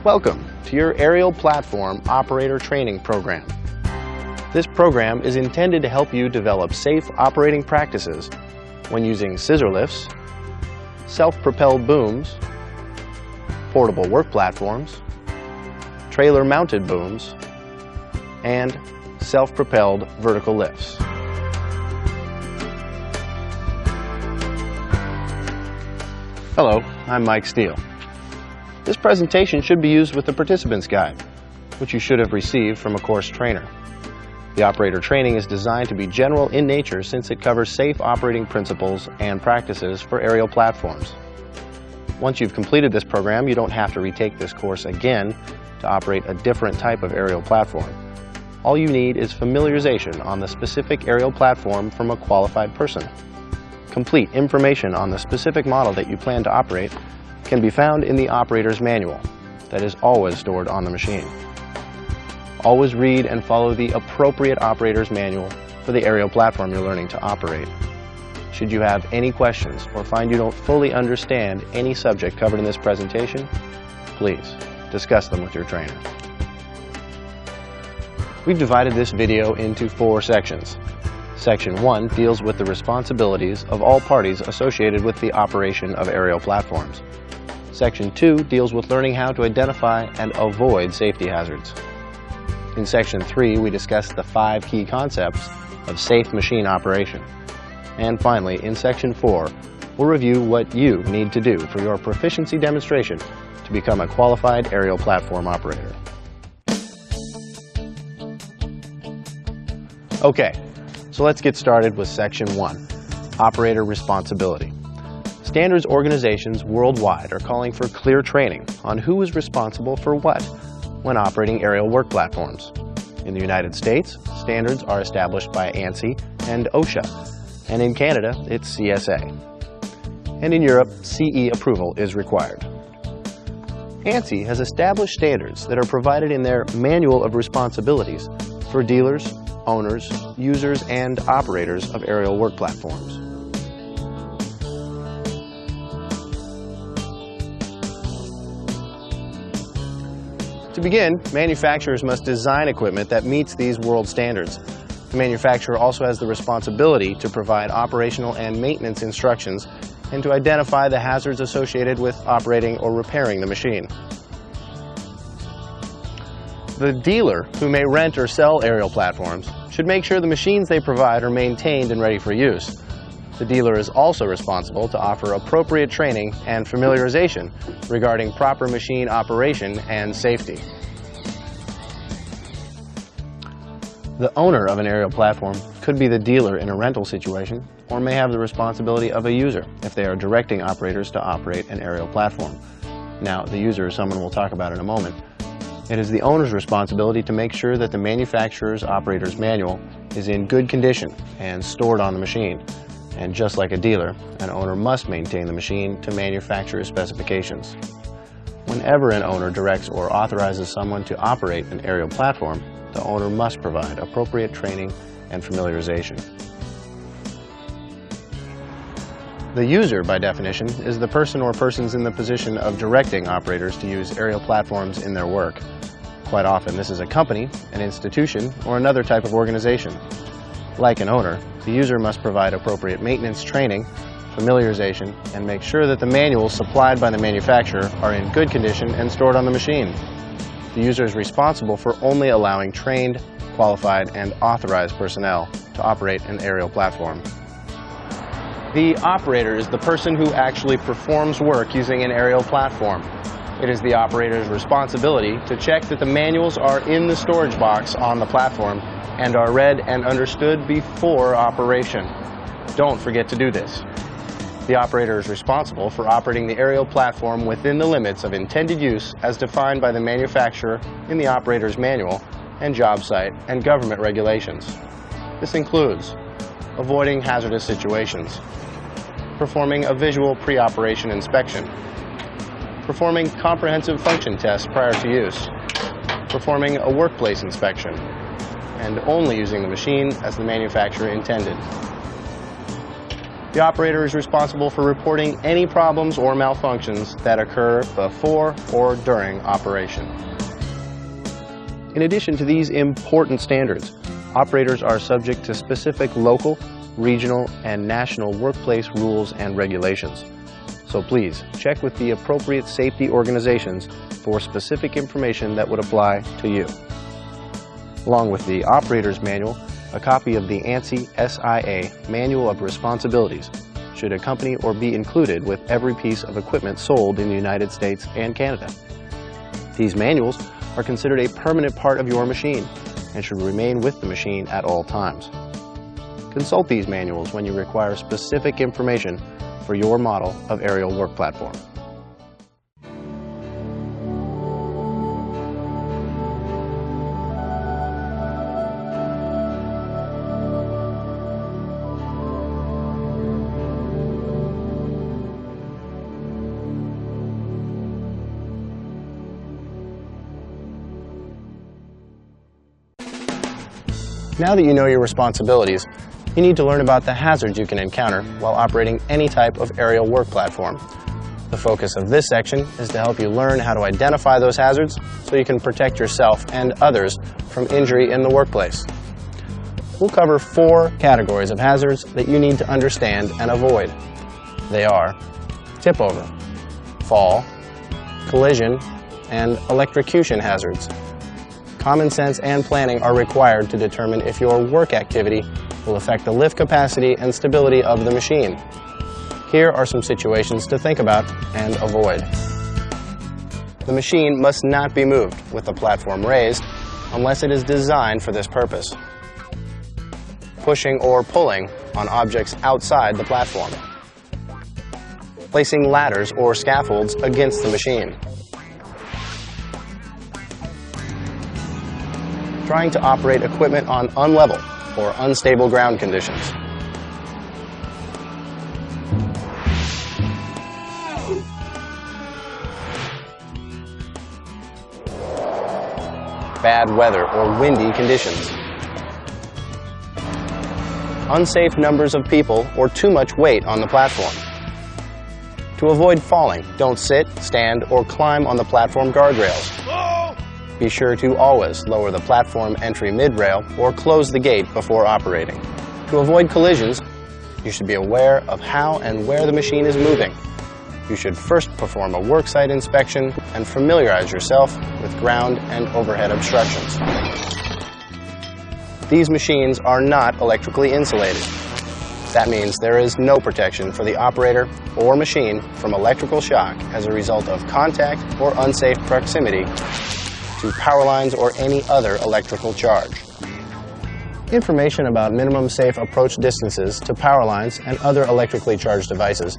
Welcome to your Aerial Platform Operator Training Program. This program is intended to help you develop safe operating practices when using scissor lifts, self-propelled booms, portable work platforms, trailer-mounted booms, and self-propelled vertical lifts. Hello, I'm Mike Steele. This presentation should be used with the Participant's Guide, which you should have received from a course trainer. The operator training is designed to be general in nature since it covers safe operating principles and practices for aerial platforms. Once you've completed this program, you don't have to retake this course again to operate a different type of aerial platform. All you need is familiarization on the specific aerial platform from a qualified person. Complete information on the specific model that you plan to operate can be found in the operator's manual that is always stored on the machine. Always read and follow the appropriate operator's manual for the aerial platform you're learning to operate. Should you have any questions or find you don't fully understand any subject covered in this presentation, please discuss them with your trainer. We've divided this video into 4 sections. Section 1 deals with the responsibilities of all parties associated with the operation of aerial platforms. Section 2 deals with learning how to identify and avoid safety hazards. In Section 3, we discuss the 5 key concepts of safe machine operation. And finally, in Section 4, we'll review what you need to do for your proficiency demonstration to become a qualified aerial platform operator. Okay, so let's get started with Section 1, Operator Responsibility. Standards organizations worldwide are calling for clear training on who is responsible for what when operating aerial work platforms. In the United States, standards are established by ANSI and OSHA, and in Canada, it's CSA. And in Europe, CE approval is required. ANSI has established standards that are provided in their Manual of Responsibilities for dealers, owners, users, and operators of aerial work platforms. To begin, manufacturers must design equipment that meets these world standards. The manufacturer also has the responsibility to provide operational and maintenance instructions and to identify the hazards associated with operating or repairing the machine. The dealer, who may rent or sell aerial platforms, should make sure the machines they provide are maintained and ready for use. The dealer is also responsible to offer appropriate training and familiarization regarding proper machine operation and safety. The owner of an aerial platform could be the dealer in a rental situation or may have the responsibility of a user if they are directing operators to operate an aerial platform. Now, the user is someone we'll talk about in a moment. It is the owner's responsibility to make sure that the manufacturer's operator's manual is in good condition and stored on the machine. And just like a dealer, an owner must maintain the machine to manufacturer's specifications. Whenever an owner directs or authorizes someone to operate an aerial platform, the owner must provide appropriate training and familiarization. The user, by definition, is the person or persons in the position of directing operators to use aerial platforms in their work. Quite often, this is a company, an institution, or another type of organization. Like an owner, the user must provide appropriate maintenance training, familiarization, and make sure that the manuals supplied by the manufacturer are in good condition and stored on the machine. The user is responsible for only allowing trained, qualified, and authorized personnel to operate an aerial platform. The operator is the person who actually performs work using an aerial platform. It is the operator's responsibility to check that the manuals are in the storage box on the platform and are read and understood before operation. Don't forget to do this. The operator is responsible for operating the aerial platform within the limits of intended use as defined by the manufacturer in the operator's manual and job site and government regulations. This includes avoiding hazardous situations, performing a visual pre-operation inspection, performing comprehensive function tests prior to use, performing a workplace inspection, and only using the machine as the manufacturer intended. The operator is responsible for reporting any problems or malfunctions that occur before or during operation. In addition to these important standards, operators are subject to specific local, regional, and national workplace rules and regulations. So please check with the appropriate safety organizations for specific information that would apply to you. Along with the operator's manual, a copy of the ANSI SIA Manual of Responsibilities should accompany or be included with every piece of equipment sold in the United States and Canada. These manuals are considered a permanent part of your machine and should remain with the machine at all times. Consult these manuals when you require specific information for your model of aerial work platform. Now that you know your responsibilities, you need to learn about the hazards you can encounter while operating any type of aerial work platform. The focus of this section is to help you learn how to identify those hazards so you can protect yourself and others from injury in the workplace. We'll cover 4 categories of hazards that you need to understand and avoid. They are tip over, fall, collision, and electrocution hazards. Common sense and planning are required to determine if your work activity will affect the lift capacity and stability of the machine. Here are some situations to think about and avoid. The machine must not be moved with the platform raised unless it is designed for this purpose. Pushing or pulling on objects outside the platform. Placing ladders or scaffolds against the machine. Trying to operate equipment on unlevel or unstable ground conditions. Bad weather or windy conditions. Unsafe numbers of people or too much weight on the platform. To avoid falling, don't sit, stand, or climb on the platform guardrails. Be sure to always lower the platform entry mid-rail or close the gate before operating. To avoid collisions, you should be aware of how and where the machine is moving. You should first perform a worksite inspection and familiarize yourself with ground and overhead obstructions. These machines are not electrically insulated. That means there is no protection for the operator or machine from electrical shock as a result of contact or unsafe proximity to power lines or any other electrical charge. Information about minimum safe approach distances to power lines and other electrically charged devices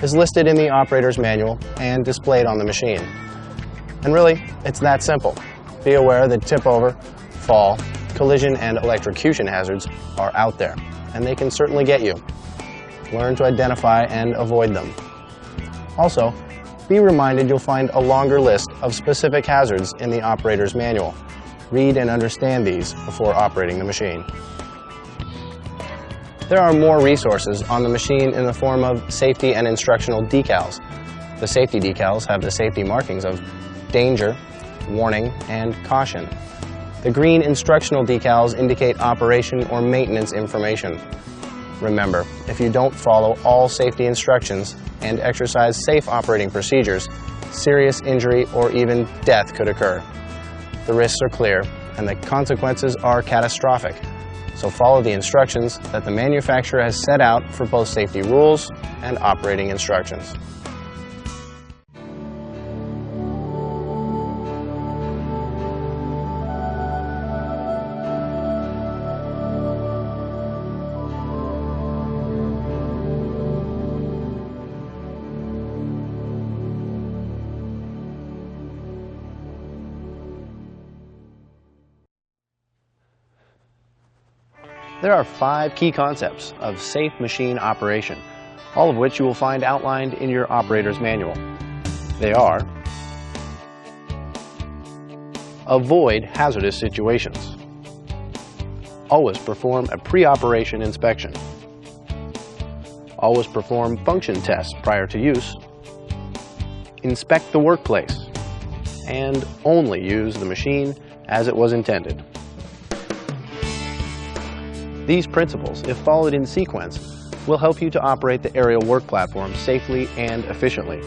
is listed in the operator's manual and displayed on the machine. And really, it's that simple. Be aware that tip over, fall, collision, and electrocution hazards are out there, and they can certainly get you. Learn to identify and avoid them. Also, be reminded you'll find a longer list of specific hazards in the operator's manual. Read and understand these before operating the machine. There are more resources on the machine in the form of safety and instructional decals. The safety decals have the safety markings of danger, warning, and caution. The green instructional decals indicate operation or maintenance information. Remember, if you don't follow all safety instructions and exercise safe operating procedures, serious injury or even death could occur. The risks are clear and the consequences are catastrophic. So follow the instructions that the manufacturer has set out for both safety rules and operating instructions. There are 5 key concepts of safe machine operation, all of which you will find outlined in your operator's manual. They are: avoid hazardous situations. Always perform a pre-operation inspection. Always perform function tests prior to use. Inspect the workplace. And only use the machine as it was intended. These principles, if followed in sequence, will help you to operate the aerial work platform safely and efficiently.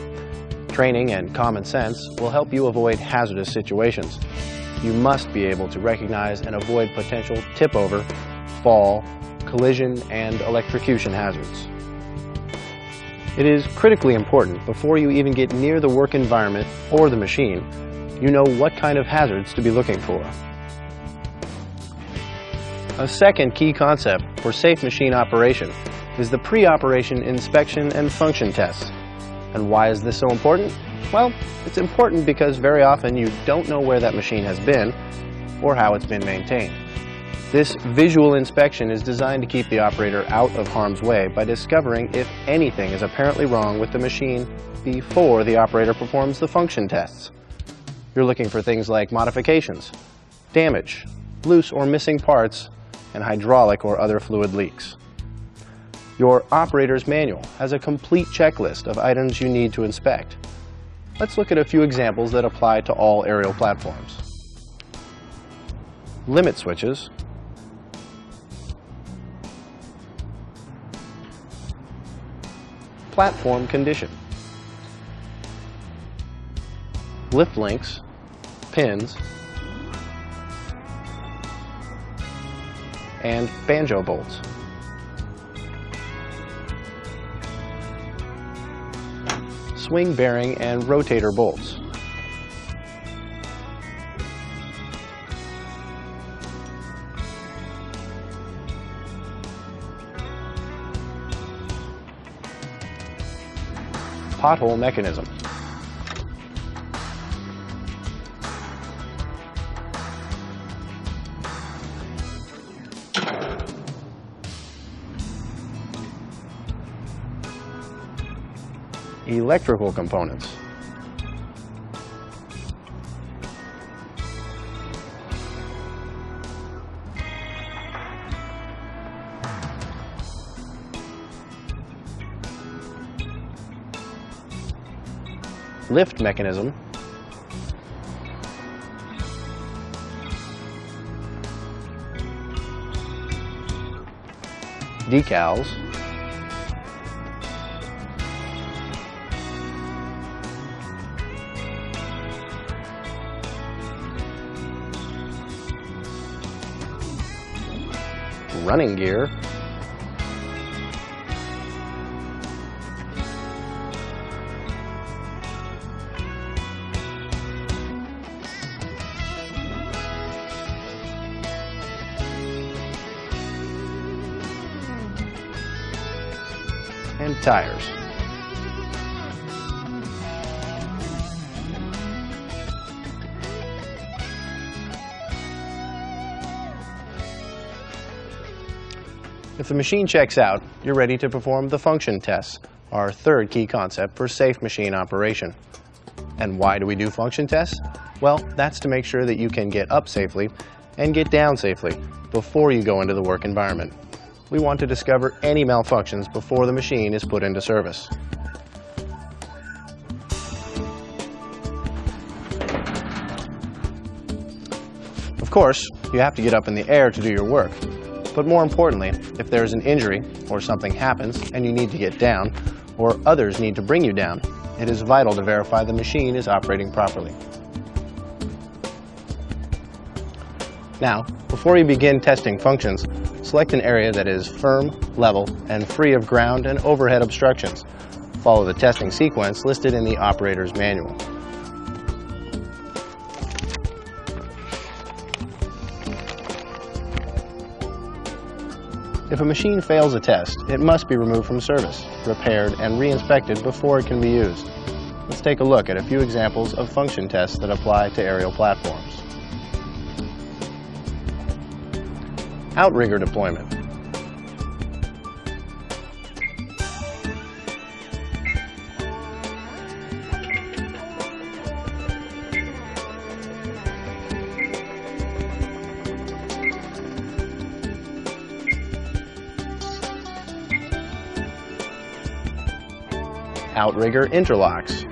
Training and common sense will help you avoid hazardous situations. You must be able to recognize and avoid potential tip-over, fall, collision, and electrocution hazards. It is critically important before you even get near the work environment or the machine, you know what kind of hazards to be looking for. A second key concept for safe machine operation is the pre-operation inspection and function tests. And why is this so important? Well, it's important because very often you don't know where that machine has been or how it's been maintained. This visual inspection is designed to keep the operator out of harm's way by discovering if anything is apparently wrong with the machine before the operator performs the function tests. You're looking for things like modifications, damage, loose or missing parts, and hydraulic or other fluid leaks. Your operator's manual has a complete checklist of items you need to inspect. Let's look at a few examples that apply to all aerial platforms. Limit switches, platform condition, lift links, pins, and banjo bolts. Swing bearing and rotator bolts. Pothole mechanism. Electrical components. Lift mechanism. Decals. Running gear, and tires. If the machine checks out, you're ready to perform the function tests, our third key concept for safe machine operation. And why do we do function tests? Well, that's to make sure that you can get up safely and get down safely before you go into the work environment. We want to discover any malfunctions before the machine is put into service. Of course, you have to get up in the air to do your work. But more importantly, if there is an injury or something happens and you need to get down, or others need to bring you down, it is vital to verify the machine is operating properly. Now, before you begin testing functions, select an area that is firm, level, and free of ground and overhead obstructions. Follow the testing sequence listed in the operator's manual. If a machine fails a test, it must be removed from service, repaired, and re-inspected before it can be used. Let's take a look at a few examples of function tests that apply to aerial platforms. Outrigger deployment. outrigger interlocks.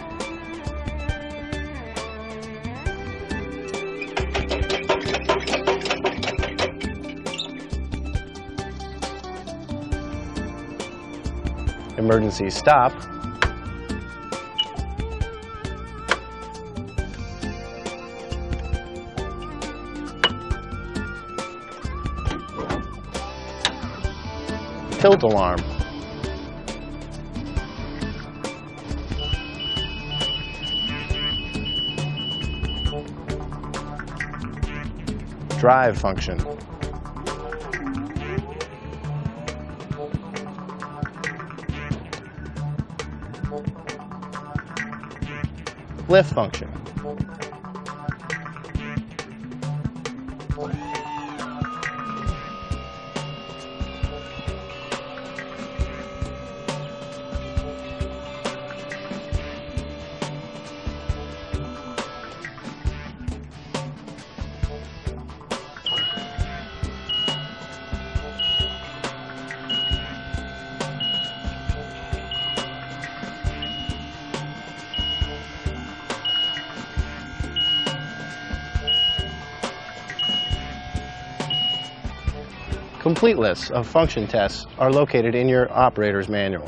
Emergency stop. Tilt alarm. Drive function. Lift function. Complete lists of function tests are located in your operator's manual.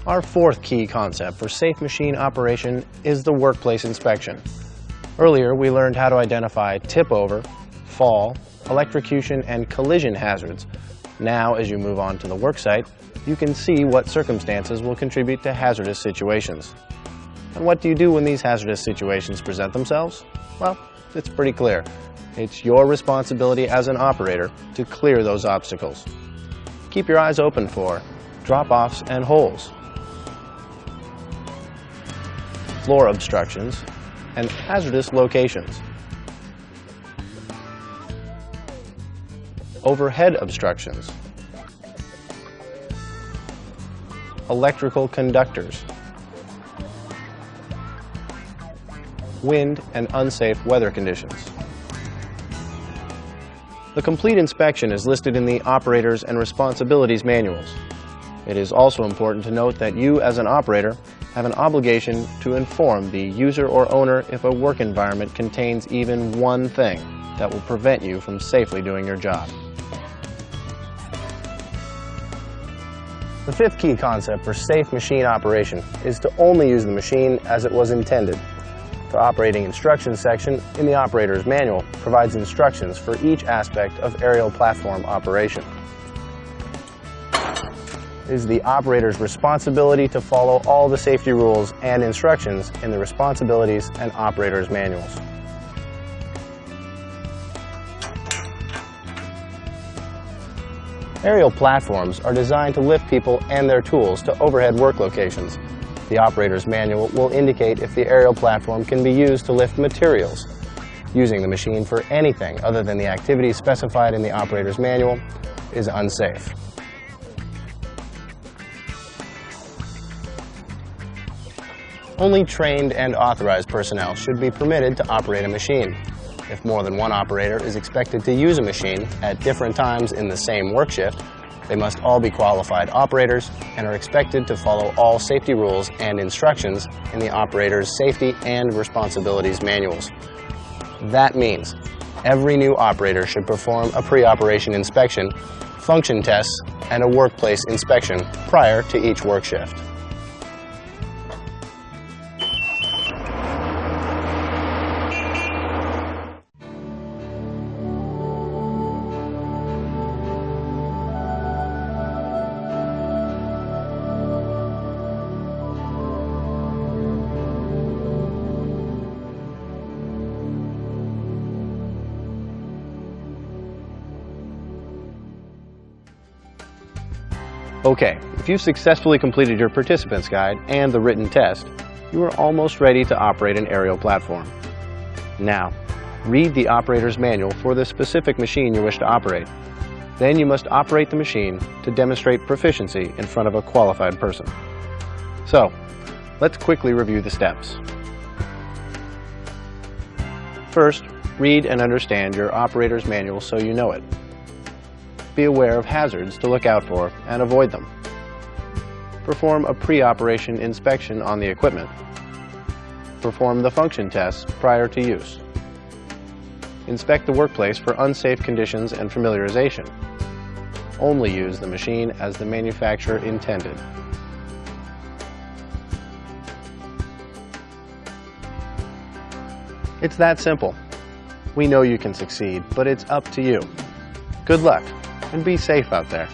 Our fourth key concept for safe machine operation is the workplace inspection. Earlier, we learned how to identify tip-over, fall, electrocution, and collision hazards. Now, as you move on to the worksite, you can see what circumstances will contribute to hazardous situations. And what do you do when these hazardous situations present themselves? Well, it's pretty clear. It's your responsibility as an operator to clear those obstacles. Keep your eyes open for drop-offs and holes, floor obstructions, and hazardous locations, overhead obstructions, electrical conductors, wind and unsafe weather conditions. The complete inspection is listed in the Operators and Responsibilities manuals. It is also important to note that you, as an operator, have an obligation to inform the user or owner if a work environment contains even one thing that will prevent you from safely doing your job. The fifth key concept for safe machine operation is to only use the machine as it was intended. The operating instructions section in the operator's manual provides instructions for each aspect of aerial platform operation. It is the operator's responsibility to follow all the safety rules and instructions in the responsibilities and operator's manuals. Aerial platforms are designed to lift people and their tools to overhead work locations. The operator's manual will indicate if the aerial platform can be used to lift materials. Using the machine for anything other than the activities specified in the operator's manual is unsafe. Only trained and authorized personnel should be permitted to operate a machine. If more than one operator is expected to use a machine at different times in the same work shift, they must all be qualified operators and are expected to follow all safety rules and instructions in the operator's safety and responsibilities manuals. That means every new operator should perform a pre-operation inspection, function tests, and a workplace inspection prior to each work shift. Okay, if you've successfully completed your participant's guide and the written test, you are almost ready to operate an aerial platform. Now, read the operator's manual for the specific machine you wish to operate. Then you must operate the machine to demonstrate proficiency in front of a qualified person. So, let's quickly review the steps. First, read and understand your operator's manual so you know it. Be aware of hazards to look out for and avoid them. Perform a pre-operation inspection on the equipment. Perform the function tests prior to use. Inspect the workplace for unsafe conditions and familiarization. Only use the machine as the manufacturer intended. It's that simple. We know you can succeed, but it's up to you. Good luck, and be safe out there.